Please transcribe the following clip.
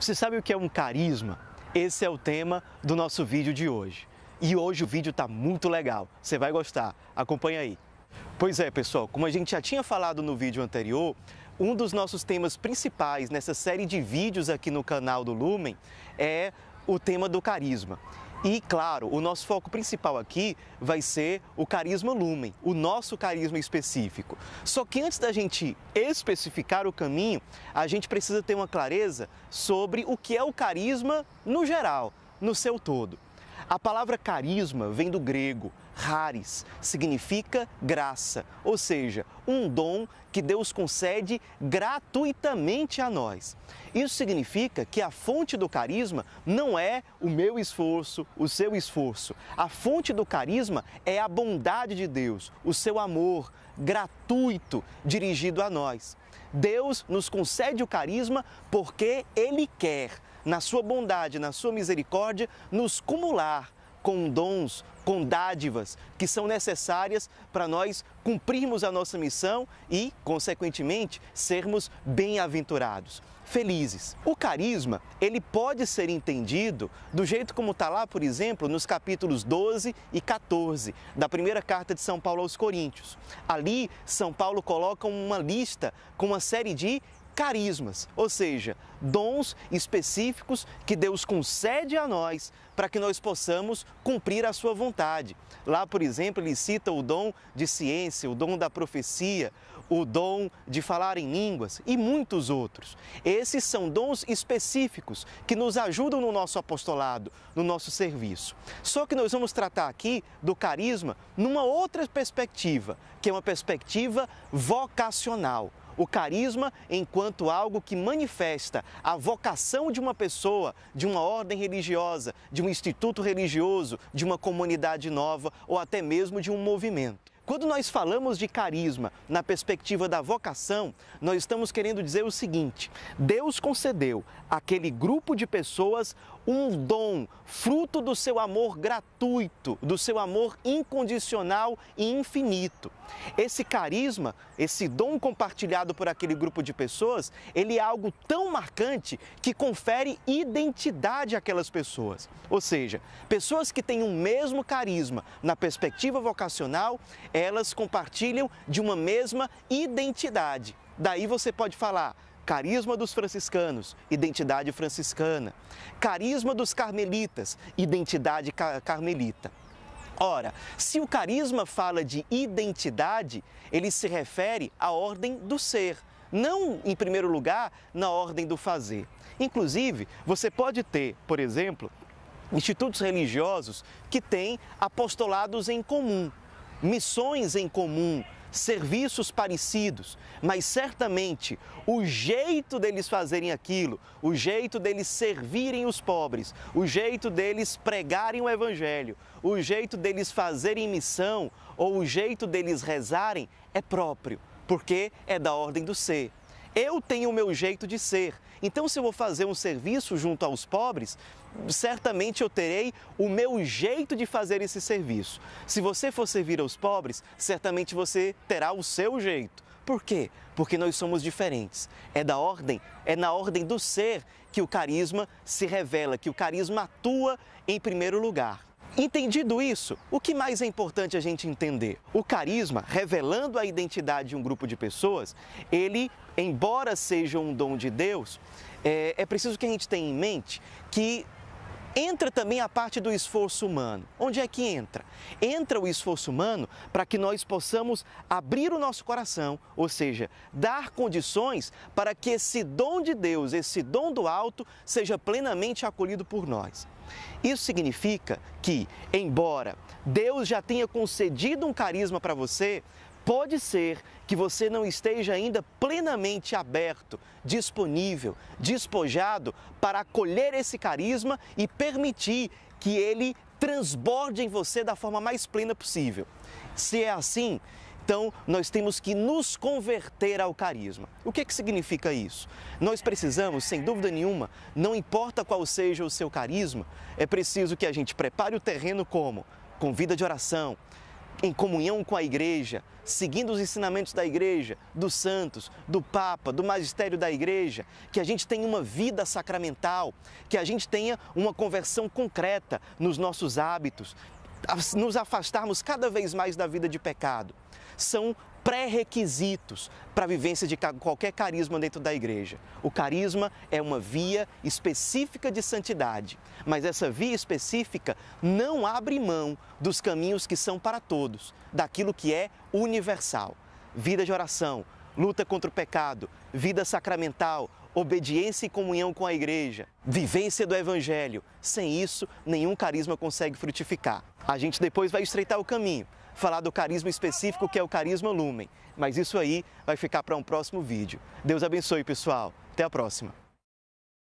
Você sabe o que é um carisma? Esse é o tema do nosso vídeo de hoje. E hoje o vídeo está muito legal, você vai gostar, acompanha aí. Pois é, pessoal, como a gente já tinha falado no vídeo anterior, um dos nossos temas principais nessa série de vídeos aqui no canal do Lumen é o tema do carisma. E, claro, o nosso foco principal aqui vai ser o carisma Lumen, o nosso carisma específico. Só que antes da gente especificar o caminho, a gente precisa ter uma clareza sobre o que é o carisma no geral, no seu todo. A palavra carisma vem do grego, charis, significa graça, ou seja, um dom que Deus concede gratuitamente a nós. Isso significa que a fonte do carisma não é o meu esforço, o seu esforço. A fonte do carisma é a bondade de Deus, o seu amor gratuito dirigido a nós. Deus nos concede o carisma porque Ele quer, na sua bondade, na sua misericórdia, nos cumular com dons, com dádivas que são necessárias para nós cumprirmos a nossa missão e, consequentemente, sermos bem-aventurados, felizes. O carisma, ele pode ser entendido do jeito como está lá, por exemplo, nos capítulos 12 e 14 da primeira carta de São Paulo aos Coríntios. Ali, São Paulo coloca uma lista com uma série de carismas, ou seja, dons específicos que Deus concede a nós para que nós possamos cumprir a sua vontade. Lá, por exemplo, ele cita o dom de ciência, o dom da profecia, o dom de falar em línguas e muitos outros. Esses são dons específicos que nos ajudam no nosso apostolado, no nosso serviço. Só que nós vamos tratar aqui do carisma numa outra perspectiva, que é uma perspectiva vocacional. O carisma enquanto algo que manifesta a vocação de uma pessoa, de uma ordem religiosa, de um instituto religioso, de uma comunidade nova ou até mesmo de um movimento. Quando nós falamos de carisma na perspectiva da vocação, nós estamos querendo dizer o seguinte: Deus concedeu àquele grupo de pessoas um dom, fruto do seu amor gratuito, do seu amor incondicional e infinito. Esse carisma, esse dom compartilhado por aquele grupo de pessoas, ele é algo tão marcante que confere identidade àquelas pessoas. Ou seja, pessoas que têm o mesmo carisma na perspectiva vocacional, elas compartilham de uma mesma identidade. Daí você pode falar carisma dos franciscanos, identidade franciscana. Carisma dos carmelitas, identidade carmelita. Ora, se o carisma fala de identidade, ele se refere à ordem do ser, não, em primeiro lugar, na ordem do fazer. Inclusive, você pode ter, por exemplo, institutos religiosos que têm apostolados em comum, missões em comum, serviços parecidos, mas certamente o jeito deles fazerem aquilo, o jeito deles servirem os pobres, o jeito deles pregarem o evangelho, o jeito deles fazerem missão ou o jeito deles rezarem é próprio, porque é da ordem do ser. Eu tenho o meu jeito de ser, então se eu vou fazer um serviço junto aos pobres, certamente eu terei o meu jeito de fazer esse serviço. Se você for servir aos pobres, certamente você terá o seu jeito. Por quê? Porque nós somos diferentes. É na ordem do ser que o carisma se revela, que o carisma atua em primeiro lugar. Entendido isso, o que mais é importante a gente entender? O carisma, revelando a identidade de um grupo de pessoas, ele, embora seja um dom de Deus, é preciso que a gente tenha em mente que entra também a parte do esforço humano. Onde é que entra? Entra o esforço humano para que nós possamos abrir o nosso coração, ou seja, dar condições para que esse dom de Deus, esse dom do alto, seja plenamente acolhido por nós. Isso significa que, embora Deus já tenha concedido um carisma para você, pode ser que você não esteja ainda plenamente aberto, disponível, despojado para acolher esse carisma e permitir que ele transborde em você da forma mais plena possível. Se é assim, então nós temos que nos converter ao carisma. O que significa isso? Nós precisamos, sem dúvida nenhuma, não importa qual seja o seu carisma, é preciso que a gente prepare o terreno como? Com vida de oração, em comunhão com a igreja, seguindo os ensinamentos da igreja, dos santos, do Papa, do magistério da igreja, que a gente tenha uma vida sacramental, que a gente tenha uma conversão concreta nos nossos hábitos, nos afastarmos cada vez mais da vida de pecado. São pré-requisitos para a vivência de qualquer carisma dentro da igreja. O carisma é uma via específica de santidade, mas essa via específica não abre mão dos caminhos que são para todos, daquilo que é universal. Vida de oração, luta contra o pecado, vida sacramental, obediência e comunhão com a igreja, vivência do evangelho. Sem isso, nenhum carisma consegue frutificar. A gente depois vai estreitar o caminho, falar do carisma específico que é o carisma Lumen, mas isso aí vai ficar para um próximo vídeo. Deus abençoe, pessoal. Até a próxima.